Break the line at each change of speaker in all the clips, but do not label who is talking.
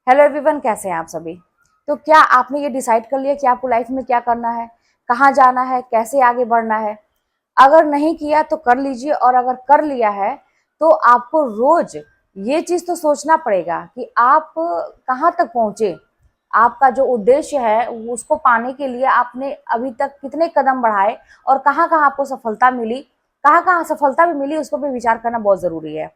Hello everyone, कैसे हैं आप सभी। तो क्या आपने ये डिसाइड कर लिया कि आपको लाइफ में क्या करना है, कहाँ जाना है, कैसे आगे बढ़ना है? अगर नहीं किया तो कर लीजिए, और अगर कर लिया है तो आपको रोज ये चीज तो सोचना पड़ेगा कि आप कहाँ तक पहुंचे। आपका जो उद्देश्य है उसको पाने के लिए आपने अभी तक कितने कदम बढ़ाए और कहाँ कहाँ आपको सफलता मिली, कहाँ कहाँ सफलता भी मिली, उस पर भी विचार करना बहुत जरूरी है।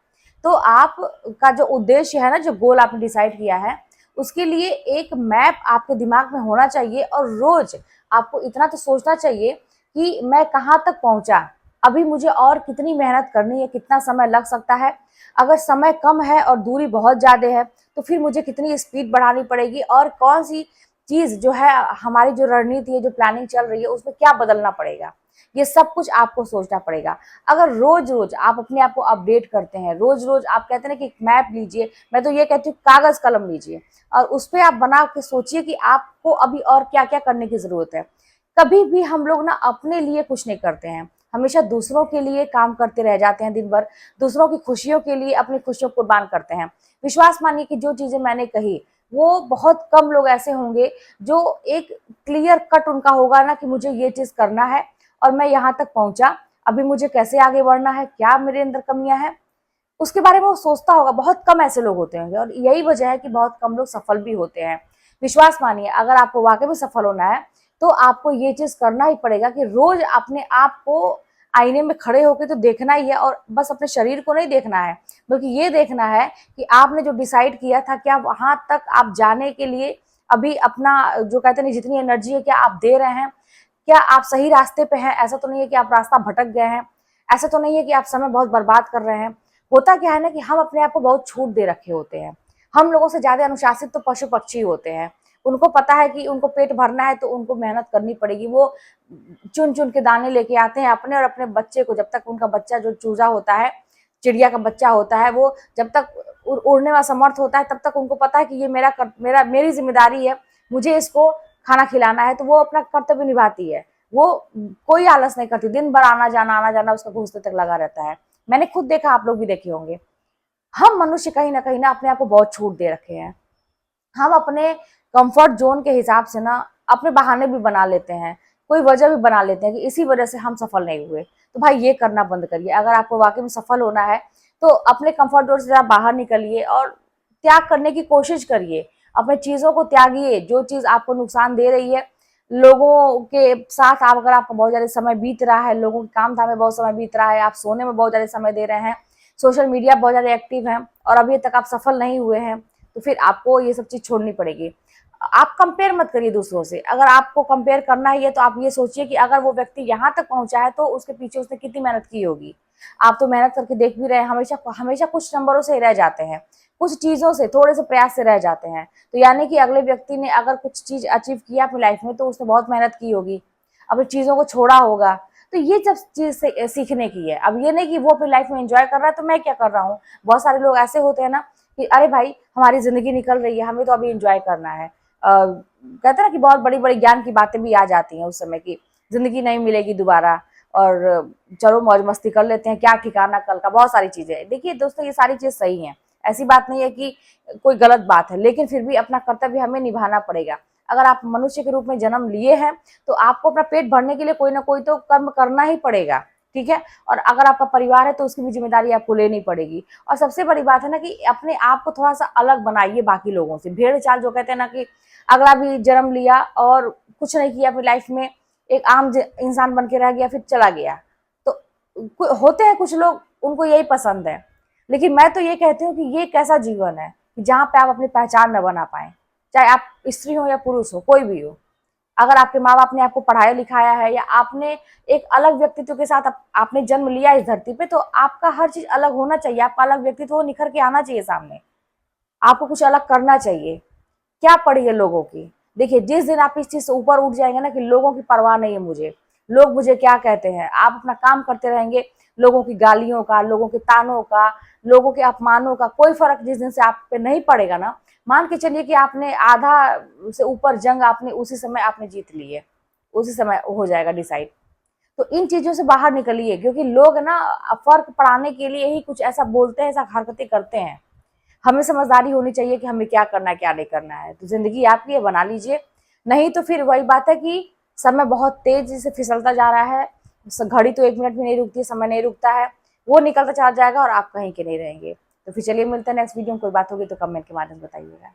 तो आप का जो उद्देश्य है ना, जो गोल आपने डिसाइड किया है, उसके लिए एक मैप आपके दिमाग में होना चाहिए। और रोज आपको इतना तो सोचना चाहिए कि मैं कहाँ तक पहुंचा, अभी मुझे और कितनी मेहनत करनी है, कितना समय लग सकता है। अगर समय कम है और दूरी बहुत ज्यादा है तो फिर मुझे कितनी स्पीड बढ़ानी पड़ेगी, और कौन सी चीज जो है, हमारी जो रणनीति है, जो प्लानिंग चल रही है, उसमें क्या बदलना पड़ेगा। ये सब कुछ आपको सोचना पड़ेगा। अगर रोज रोज आप अपने आप को अपडेट करते हैं, रोज रोज आप कहते हैं ना कि मैप लीजिए, मैं तो ये कहती हूँ कागज कलम लीजिए और उस पर आप बना के सोचिए कि आपको अभी और क्या क्या करने की जरूरत है। कभी भी हम लोग ना अपने लिए कुछ नहीं करते हैं, हमेशा दूसरों के लिए काम करते रह जाते हैं दिन भर। दूसरों की खुशियों के लिए अपनी खुशियों को कुर्बान करते हैं। विश्वास मानिए कि जो चीजें मैंने कही, वो बहुत कम लोग ऐसे होंगे जो एक क्लियर कट उनका होगा ना कि मुझे ये चीज करना है और मैं यहाँ तक पहुंचा, अभी मुझे कैसे आगे बढ़ना है, क्या मेरे अंदर कमियां हैं, उसके बारे में वो सोचता होगा। बहुत कम ऐसे लोग होते होंगे, और यही वजह है कि बहुत कम लोग सफल भी होते हैं। विश्वास मानिए, अगर आपको वाकई में सफल होना है तो आपको ये चीज करना ही पड़ेगा कि रोज अपने आप को आईने में खड़े होकर तो देखना ही है, और बस अपने शरीर को नहीं देखना है, बल्कि ये देखना है कि आपने जो डिसाइड किया था, क्या वहां तक आप जाने के लिए अभी अपना जो कहते हैं जितनी एनर्जी है क्या आप दे रहे हैं, क्या आप सही रास्ते पे हैं। ऐसा तो नहीं है कि आप रास्ता भटक गए हैं, ऐसा तो नहीं है कि आप समय बहुत बर्बाद कर रहे हैं। होता क्या है ना कि हम अपने आप को बहुत छूट दे रखे होते हैं। हम लोगों से ज्यादा अनुशासित तो पशु पक्षी होते हैं। उनको पता है कि उनको पेट भरना है तो उनको मेहनत करनी पड़ेगी। वो चुन चुन के दाने लेके आते हैं अपने और अपने बच्चे को, जब तक उनका बच्चा जो चूजा होता है, चिड़िया का बच्चा होता है, वो जब तक उड़ने में समर्थ होता है तब तक उनको पता है कि ये मेरी जिम्मेदारी है, मुझे इसको खाना खिलाना है, तो वो अपना कर्तव्य निभाती है। वो कोई आलस नहीं करती, दिन भर आना जाना उसका घूसते तक लगा रहता है। मैंने खुद देखा, आप लोग भी देखे होंगे। हम मनुष्य कहीं ना अपने आप को बहुत छूट दे रखे हैं। हम अपने कंफर्ट जोन के हिसाब से ना अपने बहाने भी बना लेते हैं, कोई वजह भी बना लेते हैं कि इसी वजह से हम सफल नहीं हुए। तो भाई ये करना बंद करिए। अगर आपको वाकई में सफल होना है तो अपने कंफर्ट जोन से जरा बाहर निकलिए और त्याग करने की कोशिश करिए। अपने चीजों को त्यागिए जो चीज आपको नुकसान दे रही है। लोगों के साथ आप, अगर आपका बहुत ज्यादा समय बीत रहा है, लोगों के काम धाम में बहुत समय बीत रहा है, आप सोने में बहुत ज्यादा समय दे रहे हैं, सोशल मीडिया बहुत ज्यादा एक्टिव हैं और अभी तक आप सफल नहीं हुए हैं, तो फिर आपको ये सब चीज छोड़नी पड़ेगी। आप कंपेयर मत करिए दूसरों से। अगर आपको कंपेयर करना ही है तो आप ये सोचिए कि अगर वो व्यक्ति यहाँ तक पहुंचा है तो उसके पीछे उसने कितनी मेहनत की होगी। आप तो मेहनत करके देख भी रहे हैं, हमेशा हमेशा कुछ नंबरों से ही रह जाते हैं, कुछ चीजों से, थोड़े से प्रयास से रह जाते हैं। तो यानी कि अगले व्यक्ति ने अगर कुछ चीज अचीव किया अपनी लाइफ में तो उसने बहुत मेहनत की होगी, अपनी चीजों को छोड़ा होगा। तो ये जब चीज से सीखने की है। अब ये नहीं कि वो अपनी लाइफ में एंजॉय कर रहा है तो मैं क्या कर रहा हूँ। बहुत सारे लोग ऐसे होते हैं ना कि अरे भाई हमारी जिंदगी निकल रही है, हमें तो अभी एंजॉय करना है। कहते हैं ना कि बहुत बड़ी बड़ी ज्ञान की बातें भी आ जाती हैं उस समय की, जिंदगी नहीं मिलेगी दोबारा, और चलो मौज मस्ती कर लेते हैं, क्या ठिकाना कल का, बहुत सारी चीजें। देखिए दोस्तों, ये सारी चीज सही है, ऐसी बात नहीं है कि कोई गलत बात है, लेकिन फिर भी अपना कर्तव्य हमें निभाना पड़ेगा। अगर आप मनुष्य के रूप में जन्म लिए हैं तो आपको अपना पेट भरने के लिए कोई ना कोई तो कर्म करना ही पड़ेगा, ठीक है। और अगर आपका परिवार है तो उसकी भी जिम्मेदारी आपको लेनी पड़ेगी। और सबसे बड़ी बात है ना कि अपने आप को थोड़ा सा अलग बनाइए बाकी लोगों से। भेड़ चाल जो कहते हैं ना कि अगला भी जन्म लिया और कुछ नहीं किया अपनी लाइफ में, एक आम इंसान बन के रह गया, फिर चला गया। तो होते हैं कुछ लोग, उनको यही पसंद है। लेकिन मैं तो ये कहती हूँ कि ये कैसा जीवन है कि जहाँ पे आप अपनी पहचान न बना पाए, चाहे आप स्त्री हो या पुरुष हो, कोई भी हो। अगर आपके माँ बाप ने आपको पढ़ाया लिखाया है या आपने एक अलग व्यक्तित्व के साथ आपने जन्म लिया इस धरती पे, तो आपका हर चीज अलग होना चाहिए, आपका अलग व्यक्तित्व निखर के आना चाहिए सामने। आपको कुछ अलग करना चाहिए। क्या पड़ी है लोगों की। देखिए जिस दिन आप इस चीज से ऊपर उठ जाएंगे ना कि लोगों की परवाह नहीं है मुझे, लोग मुझे क्या कहते हैं, आप अपना काम करते रहेंगे, लोगों की गालियों का, लोगों के तानों का, लोगों के अपमानों का कोई फर्क जिस दिन से आप पे नहीं पड़ेगा ना, मान के चलिए कि आपने आधा से ऊपर जंग आपने उसी समय आपने जीत ली है, उसी समय हो जाएगा डिसाइड। तो इन चीजों से बाहर निकलिए, क्योंकि लोग ना फर्क पड़ाने के लिए ही कुछ ऐसा बोलते हैं, ऐसा हरकतें करते हैं। हमें समझदारी होनी चाहिए कि हमें क्या करना है क्या नहीं करना है। तो जिंदगी आपकी है, बना लीजिए। नहीं तो फिर वही बात है कि समय बहुत तेजी से फिसलता जा रहा है, घड़ी तो 1 मिनट भी नहीं रुकती, समय नहीं रुकता है, वो निकलता चला जाएगा और आप कहीं के नहीं रहेंगे। तो फिर चलिए मिलते हैं नेक्स्ट वीडियो में। कोई बात होगी तो कमेंट के माध्यम से बताइएगा।